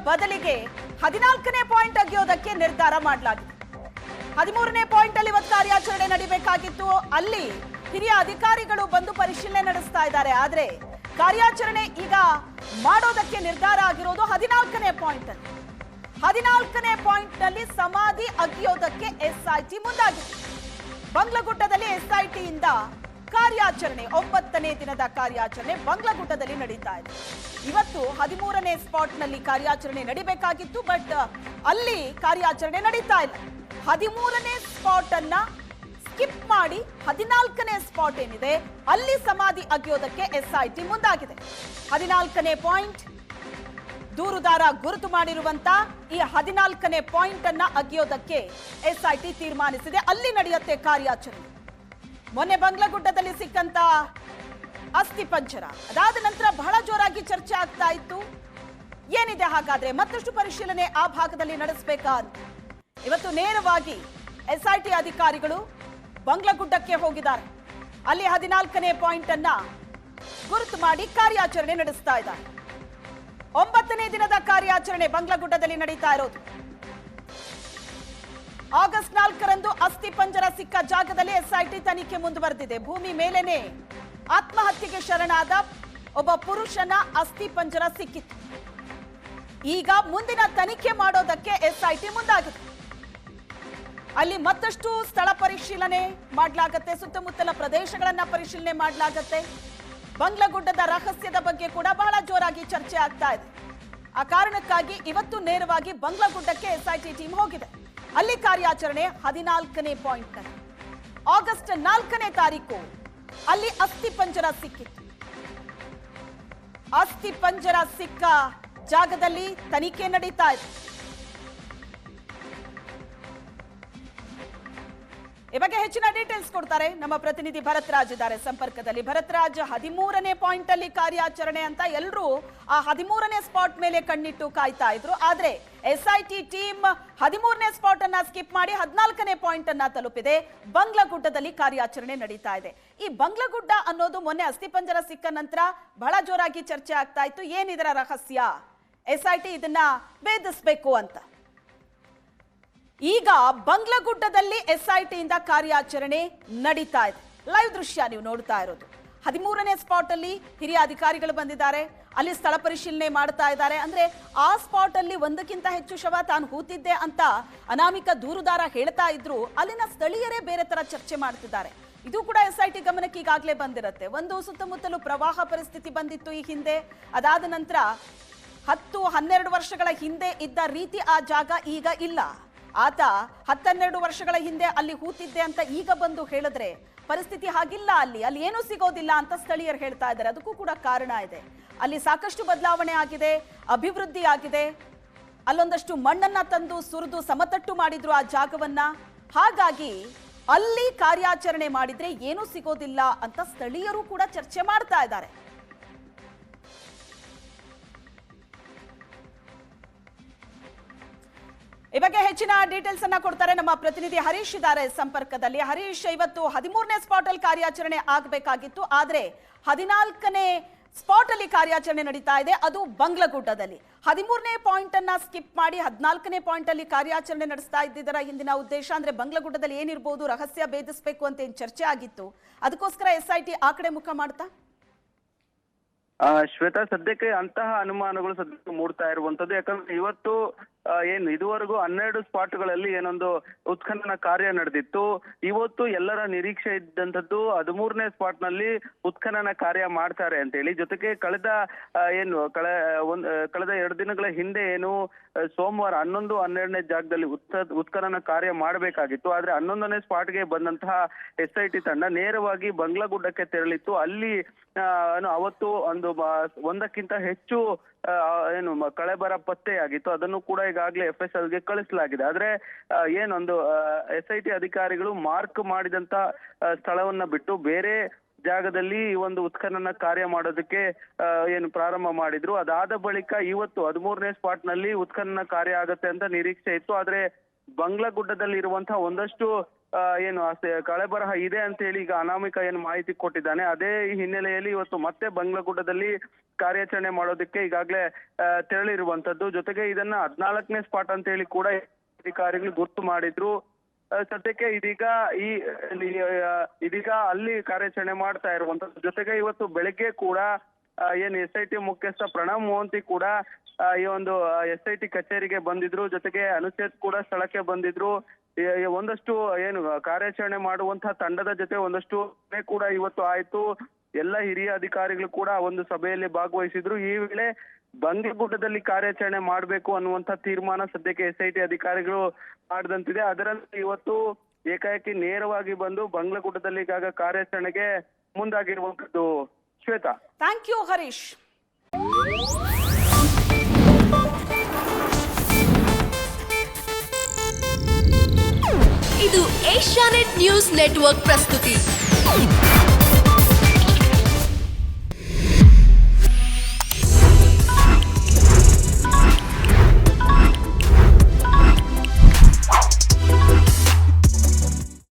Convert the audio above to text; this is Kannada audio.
ಬದಲಿಗೆ 14ನೇ ಪಾಯಿಂಟ್ ಅಗೆಯೋದಕ್ಕೆ ನಿರ್ಧಾರ ಮಾಡಲಾಗಿದೆ. 13ನೇ ಪಾಯಿಂಟ್ ಅಲ್ಲಿ ಇವತ್ತು ಕಾರ್ಯಾಚರಣೆ ನಡೀಬೇಕಾಗಿತ್ತು. ಅಲ್ಲಿ ಹಿರಿಯ ಅಧಿಕಾರಿಗಳು ಬಂದು ಪರಿಶೀಲನೆ ನಡೆಸ್ತಾ ಇದ್ದಾರೆ. ಆದ್ರೆ ಕಾರ್ಯಾಚರಣೆ ಈಗ ಮಾಡೋದಕ್ಕೆ ನಿರ್ಧಾರ ಆಗಿರೋದು 14ನೇ ಪಾಯಿಂಟ್ ಅಲ್ಲಿ. 14ನೇ ಪಾಯಿಂಟ್ ನಲ್ಲಿ ಸಮಾಧಿ ಅಗೆಯೋದಕ್ಕೆ ಎಸ್ಐಟಿ ಮುಂದಾಗಿದೆ. ಬಂಗ್ಲಗುಡ್ಡದಲ್ಲಿ ಎಸ್ಐಟಿ ಇಂದ ಕಾರ್ಯಾಚರಣೆ 9ನೇ ದಿನದ ಕಾರ್ಯಾಚರಣೆ ಬಂಗ್ಲಗುಡ್ಡದಲ್ಲಿ ನಡೀತಾ ಇದೆ. ಇವತ್ತು 13ನೇ ಸ್ಪಾಟ್ ನಲ್ಲಿ ಕಾರ್ಯಾಚರಣೆ ನಡೀಬೇಕಾಗಿತ್ತು, ಬಟ್ ಅಲ್ಲಿ ಕಾರ್ಯಾಚರಣೆ ನಡೀತಾ ಇಲ್ಲ. 13ನೇ ಸ್ಪಾಟ್ ಅನ್ನ ಸ್ಕಿಪ್ ಮಾಡಿ 14ನೇ ಸ್ಪಾಟ್ ಏನಿದೆ ಅಲ್ಲಿ ಸಮಾಧಿ ಅಗೆಯೋದಕ್ಕೆ ಎಸ್ಐಟಿ ಮುಂದಾಗಿದೆ. 14ನೇ ಪಾಯಿಂಟ್ ದೂರುದಾರ ಗುರುತು ಮಾಡಿರುವಂತ ಈ 14ನೇ ಪಾಯಿಂಟ್ ಅನ್ನ ಅಗೆಯೋದಕ್ಕೆ ಎಸ್ಐಟಿ ತೀರ್ಮಾನಿಸಿದೆ. ಅಲ್ಲಿ ನಡೆಯುತ್ತೆ ಕಾರ್ಯಾಚರಣೆ. ಮೊನ್ನೆ ಬಂಗ್ಲಗುಡ್ಡದಲ್ಲಿ ಸಿಕ್ಕಂತ ಅಸ್ಥಿ ಪಂಜರ ಅದಾದ ನಂತರ ಬಹಳ ಜೋರಾಗಿ ಚರ್ಚೆ ಆಗ್ತಾ ಇತ್ತು. ಏನಿದೆ ಹಾಗಾದ್ರೆ ಮತ್ತಷ್ಟು ಪರಿಶೀಲನೆ ಆ ಭಾಗದಲ್ಲಿ ನಡೆಸಬೇಕಾ ಅಂತ ಇವತ್ತು ನೇರವಾಗಿ ಎಸ್ಐಟಿ ಅಧಿಕಾರಿಗಳು ಬಂಗ್ಲಗುಡ್ಡಕ್ಕೆ ಹೋಗಿದ್ದಾರೆ. ಅಲ್ಲಿ 14ನೇ ಪಾಯಿಂಟ್ ಅನ್ನ ಗುರುತು ಮಾಡಿ ಕಾರ್ಯಾಚರಣೆ ನಡೆಸ್ತಾ ಇದ್ದಾರೆ. 9ನೇ ದಿನದ ಕಾರ್ಯಾಚರಣೆ ಬಂಗ್ಲಗುಡ್ಡದಲ್ಲಿ ನಡೀತಾ ಇರೋದು. ಆಗಸ್ಟ್ 4ರಂದು ಅಸ್ಥಿ ಪಂಜರ ಸಿಕ್ಕ ಜಾಗದಲ್ಲಿ ಎಸ್ಐಟಿ ತನಿಖೆ ಮುಂದುವರೆದಿದೆ. ಭೂಮಿ ಮೇಲೇನೆ ಆತ್ಮಹತ್ಯೆಗೆ ಶರಣಾದ ಒಬ್ಬ ಪುರುಷನ ಅಸ್ಥಿ ಪಂಜರ ಸಿಕ್ಕಿತ್ತು. ಈಗ ಮುಂದಿನ ತನಿಖೆ ಮಾಡೋದಕ್ಕೆ ಎಸ್ಐಟಿ ಮುಂದಾಗಿದೆ. ಅಲ್ಲಿ ಮತ್ತಷ್ಟು ಸ್ಥಳ ಪರಿಶೀಲನೆ ಮಾಡಲಾಗುತ್ತೆ, ಸುತ್ತಮುತ್ತಲ ಪ್ರದೇಶಗಳನ್ನ ಪರಿಶೀಲನೆ ಮಾಡಲಾಗುತ್ತೆ. ಬಂಗ್ಲಗುಡ್ಡದ ರಹಸ್ಯದ ಬಗ್ಗೆ ಕೂಡ ಬಹಳ ಜೋರಾಗಿ ಚರ್ಚೆ ಆಗ್ತಾ ಇದೆ. ಆ ಕಾರಣಕ್ಕಾಗಿ ಇವತ್ತು ನೇರವಾಗಿ ಬಂಗ್ಲಗುಡ್ಡಕ್ಕೆ ಎಸ್ಐಟಿ ಟೀಮ್ ಹೋಗಿದೆ. ಅಲ್ಲಿ ಕಾರ್ಯಾಚರಣೆ 14ನೇ ಪಾಯಿಂಟ್ ನಲ್ಲಿ. ಆಗಸ್ಟ್ 4ನೇ ತಾರೀಕು ಅಲ್ಲಿ ಅಸ್ಥಿ ಪಂಜರ ಸಿಕ್ಕಿತ್ತು. ಅಸ್ಥಿ ಪಂಜರ ಸಿಕ್ಕ ಜಾಗದಲ್ಲಿ ತನಿಖೆ ನಡೀತಾ ಇದೆ. ಈ ಬಗ್ಗೆ ಹೆಚ್ಚಿನ ಡೀಟೇಲ್ಸ್ ಕೊಡ್ತಾರೆ ನಮ್ಮ ಪ್ರತಿನಿಧಿ ಭರತ್ ರಾಜ್ ಇದ್ದಾರೆ ಸಂಪರ್ಕದಲ್ಲಿ. ಭರತ್ ರಾಜ್, 13ನೇ ಪಾಯಿಂಟ್ ಅಲ್ಲಿ ಕಾರ್ಯಾಚರಣೆ ಅಂತ ಎಲ್ಲರೂ ಆ 13ನೇ ಸ್ಪಾಟ್ ಮೇಲೆ ಕಣ್ಣಿಟ್ಟು ಕಾಯ್ತಾ ಇದ್ರು. ಆದ್ರೆ ಎಸ್ಐಟಿ ಟೀಮ್ 13ನೇ ಸ್ಪಾಟ್ ಅನ್ನ ಸ್ಕಿಪ್ ಮಾಡಿ 14ನೇ ಪಾಯಿಂಟ್ ಅನ್ನ ತಲುಪಿದೆ. ಬಂಗ್ಲಗುಡ್ಡದಲ್ಲಿ ಕಾರ್ಯಾಚರಣೆ ನಡೀತಾ ಇದೆ. ಈ ಬಂಗ್ಲಗುಡ್ಡ ಅನ್ನೋದು ಮೊನ್ನೆ ಅಸ್ಥಿಪಂಜರ ಸಿಕ್ಕ ನಂತರ ಬಹಳ ಜೋರಾಗಿ ಚರ್ಚೆ ಆಗ್ತಾ ಇತ್ತು. ಏನಿದರ ರಹಸ್ಯ? ಎಸ್ಐಟಿ ಇದನ್ನ ಭೇದಿಸಬೇಕು ಅಂತ. ಈಗ ಬಂಗ್ಲಗುಡ್ಡದಲ್ಲಿ ಎಸ್ಐಟಿಯಿಂದ ಕಾರ್ಯಾಚರಣೆ ನಡೀತಾ ಇದೆ. ಲೈವ್ ದೃಶ್ಯ ನೀವು ನೋಡ್ತಾ ಇರೋದು. 13ನೇ ಸ್ಪಾಟ್ ಅಲ್ಲಿ ಹಿರಿಯ ಅಧಿಕಾರಿಗಳು ಬಂದಿದ್ದಾರೆ. ಅಲ್ಲಿ ಸ್ಥಳ ಪರಿಶೀಲನೆ ಮಾಡ್ತಾ ಇದ್ದಾರೆ. ಅಂದ್ರೆ ಆ ಸ್ಪಾಟ್ ಅಲ್ಲಿ ಒಂದಕ್ಕಿಂತ ಹೆಚ್ಚು ಶವ ತಾನು ಹೂತಿದ್ದೆ ಅಂತ ಅನಾಮಿಕ ದೂರುದಾರ ಹೇಳ್ತಾ ಇದ್ರು. ಅಲ್ಲಿನ ಸ್ಥಳೀಯರೇ ಬೇರೆ ತರ ಚರ್ಚೆ ಮಾಡ್ತಿದ್ದಾರೆ. ಇದು ಕೂಡ ಎಸ್ಐಟಿ ಗಮನಕ್ಕೆ ಈಗಾಗಲೇ ಬಂದಿರುತ್ತೆ. ಒಂದು ಸುತ್ತಮುತ್ತಲು ಪ್ರವಾಹ ಪರಿಸ್ಥಿತಿ ಬಂದಿತ್ತು ಈ ಹಿಂದೆ. ಅದಾದ ನಂತರ 10-12 ವರ್ಷಗಳ ಹಿಂದೆ ಇದ್ದ ರೀತಿ ಆ ಜಾಗ ಈಗ ಇಲ್ಲ. ಆತ 10-12 ವರ್ಷಗಳ ಹಿಂದೆ ಅಲ್ಲಿ ಹೂತಿದ್ದೆ ಅಂತ ಈಗ ಬಂದು ಹೇಳಿದ್ರೆ ಪರಿಸ್ಥಿತಿ ಹಾಗಿಲ್ಲ. ಅಲ್ಲಿ ಏನೂ ಸಿಗೋದಿಲ್ಲ ಅಂತ ಸ್ಥಳೀಯರು ಹೇಳ್ತಾ ಇದ್ದಾರೆ. ಅದಕ್ಕೂ ಕೂಡ ಕಾರಣ ಇದೆ. ಅಲ್ಲಿ ಸಾಕಷ್ಟು ಬದಲಾವಣೆ ಆಗಿದೆ, ಅಭಿವೃದ್ಧಿ ಆಗಿದೆ. ಅಲ್ಲೊಂದಷ್ಟು ಮಣ್ಣನ್ನ ತಂದು ಸುರಿದು ಸಮತಟ್ಟು ಮಾಡಿದ್ರು ಆ ಜಾಗವನ್ನ. ಹಾಗಾಗಿ ಅಲ್ಲಿ ಕಾರ್ಯಾಚರಣೆ ಮಾಡಿದ್ರೆ ಏನೂ ಸಿಗೋದಿಲ್ಲ ಅಂತ ಸ್ಥಳೀಯರು ಕೂಡ ಚರ್ಚೆ ಮಾಡ್ತಾ ಇದ್ದಾರೆ. ಈ ಬಗ್ಗೆ ಹೆಚ್ಚಿನ ಡೀಟೇಲ್ಸ್ ಅನ್ನ ಕೊಡ್ತಾರೆ ನಮ್ಮ ಪ್ರತಿನಿಧಿ ಹರೀಶ್ ಇದ್ದಾರೆ ಸಂಪರ್ಕದಲ್ಲಿ. ಹರೀಶ್, ಇವತ್ತು 13ನೇ ಸ್ಪಾಟ್ ಅಲ್ಲಿ ಕಾರ್ಯಾಚರಣೆ ಆಗಬೇಕಾಗಿತ್ತು, ಆದ್ರೆ 14ನೇ ಸ್ಪಾಟ್ ಅಲ್ಲಿ ಕಾರ್ಯಾಚರಣೆ ನಡೀತಾ ಇದೆ. ಅದು ಬಂಗ್ಲಗುಡ್ಡದಲ್ಲಿ. 13ನೇ ಪಾಯಿಂಟ್ ಅನ್ನ ಸ್ಕಿಪ್ ಮಾಡಿ 14ನೇ ಪಾಯಿಂಟ್ ಅಲ್ಲಿ ಕಾರ್ಯಾಚರಣೆ ನಡೆಸ್ತಾ ಇದ್ದಿದ್ದರ ಹಿಂದಿನ ಉದ್ದೇಶ ಅಂದ್ರೆ ಬಂಗ್ಲಗುಡ್ಡದಲ್ಲಿ ಏನಿರಬಹುದು, ರಹಸ್ಯ ಭೇದಿಸಬೇಕು ಅಂತ ಏನ್ ಚರ್ಚೆ ಆಗಿತ್ತು, ಅದಕ್ಕೋಸ್ಕರ ಎಸ್ಐಟಿ ಆ ಕಡೆ ಮುಖ ಮಾಡ್ತಾ? ಶ್ವೇತಾ, ಸದ್ಯಕ್ಕೆ ಅಂತಹ ಅನುಮಾನಗಳು ಸದ್ಯಕ್ಕೆ ಮೂಡ್ತಾ ಇರುವಂತದ್ದು. ಯಾಕಂದ್ರೆ ಇವತ್ತು ಏನು ಇದುವರೆಗೂ 12 ಸ್ಪಾಟ್ಗಳಲ್ಲಿ ಏನೊಂದು ಉತ್ಖನನ ಕಾರ್ಯ ನಡೆದಿತ್ತು. ಇವತ್ತು ಎಲ್ಲರ ನಿರೀಕ್ಷೆ ಇದ್ದಂಥದ್ದು 13ನೇ ಸ್ಪಾಟ್ ನಲ್ಲಿ ಉತ್ಖನನ ಕಾರ್ಯ ಮಾಡ್ತಾರೆ ಅಂತ ಹೇಳಿ. ಜೊತೆಗೆ ಕಳೆದ 2 ದಿನಗಳ ಹಿಂದೆ ಏನು ಸೋಮವಾರ 11-12ನೇ ಜಾಗದಲ್ಲಿ ಉತ್ಖನನ ಕಾರ್ಯ ಮಾಡಬೇಕಾಗಿತ್ತು. ಆದ್ರೆ 11ನೇ ಸ್ಪಾಟ್ಗೆ ಬಂದಂತಹ ಎಸ್ಐಟಿ ತಂಡ ನೇರವಾಗಿ ಬಂಗ್ಲಗುಡ್ಡಕ್ಕೆ ತೆರಳಿತ್ತು. ಅಲ್ಲಿ ಅವತ್ತು ಒಂದಕ್ಕಿಂತ ಹೆಚ್ಚು ಏನು ಕಳೆಬರ ಪತ್ತೆಯಾಗಿತ್ತು. ಅದನ್ನು ಕೂಡ ಈಗಾಗಲೇ FSL ಗೆ ಕಳಿಸಲಾಗಿದೆ. ಆದ್ರೆ ಏನೊಂದು SIT ಅಧಿಕಾರಿಗಳು ಮಾರ್ಕ್ ಮಾಡಿದಂತ ಸ್ಥಳವನ್ನ ಬಿಟ್ಟು ಬೇರೆ ಜಾಗದಲ್ಲಿ ಈ ಒಂದು ಉತ್ಖನನ ಕಾರ್ಯ ಮಾಡೋದಕ್ಕೆ ಏನು ಪ್ರಾರಂಭ ಮಾಡಿದ್ರು. ಅದಾದ ಬಳಿಕ ಇವತ್ತು 13ನೇ ಸ್ಪಾಟ್ ನಲ್ಲಿ ಉತ್ಖನನ ಕಾರ್ಯ ಆಗತ್ತೆ ಅಂತ ನಿರೀಕ್ಷೆ ಇತ್ತು. ಆದ್ರೆ ಬಂಗ್ಲಗುಡ್ಡದಲ್ಲಿ ಇರುವಂತಹ ಒಂದಷ್ಟು ಏನು ಕಳೆಬರಹ ಇದೆ ಅಂತ ಹೇಳಿ ಈಗ ಅನಾಮಿಕ ಏನು ಮಾಹಿತಿ ಕೊಟ್ಟಿದ್ದಾನೆ. ಅದೇ ಹಿನ್ನೆಲೆಯಲ್ಲಿ ಇವತ್ತು ಮತ್ತೆ ಬಂಗ್ಲಗುಡ್ಡದಲ್ಲಿ ಕಾರ್ಯಾಚರಣೆ ಮಾಡೋದಕ್ಕೆ ಈಗಾಗಲೇ ತೆರಳಿರುವಂತದ್ದು. ಜೊತೆಗೆ ಇದನ್ನ 14ನೇ ಸ್ಪಾಟ್ ಅಂತ ಹೇಳಿ ಕೂಡ ಅಧಿಕಾರಿಗಳು ಗುರ್ತು ಮಾಡಿದ್ರು. ಸದ್ಯಕ್ಕೆ ಇದೀಗ ಅಲ್ಲಿ ಕಾರ್ಯಾಚರಣೆ ಮಾಡ್ತಾ ಇರುವಂತದ್ದು. ಜೊತೆಗೆ ಇವತ್ತು ಬೆಳಗ್ಗೆ ಕೂಡ ಏನು SIT ಮುಖ್ಯಸ್ಥ ಪ್ರಣವ್ ಮೋಹಂತಿ ಕೂಡ ಈ ಒಂದು SIT ಕಚೇರಿಗೆ ಬಂದಿದ್ರು. ಜೊತೆಗೆ ಅನುಚೇತ್ ಕೂಡ ಸ್ಥಳಕ್ಕೆ ಬಂದಿದ್ರು. ಒಂದಷ್ಟು ಏನು ಕಾರ್ಯಾಚರಣೆ ಮಾಡುವಂತಹ ತಂಡದ ಜೊತೆ ಒಂದಷ್ಟು ಕೂಡ ಇವತ್ತು ಆಯ್ತು. ಎಲ್ಲ ಹಿರಿಯ ಅಧಿಕಾರಿಗಳು ಕೂಡ ಒಂದು ಸಭೆಯಲ್ಲಿ ಭಾಗವಹಿಸಿದ್ರು. ಈ ವೇಳೆ ಬಂಗ್ಲಗುಡ್ಡದಲ್ಲಿ ಕಾರ್ಯಾಚರಣೆ ಮಾಡಬೇಕು ಅನ್ನುವಂತ ತೀರ್ಮಾನ ಸದ್ಯಕ್ಕೆ SIT ಅಧಿಕಾರಿಗಳು ಮಾಡಿದಂತಿದೆ. ಅದರಂತೆ ಇವತ್ತು ಏಕಾಏಕಿ ನೇರವಾಗಿ ಬಂದು ಬಂಗ್ಲಗುಡ್ಡದಲ್ಲಿ ಈಗ ಕಾರ್ಯಾಚರಣೆಗೆ ಮುಂದಾಗಿರುವಂತದ್ದು. Shweta, thank you Harish. ಇದು ಏಷ್ಯಾನೆಟ್ ನ್ಯೂಸ್ ನೆಟ್ವರ್ಕ್ ಪ್ರಸ್ತುತಿ.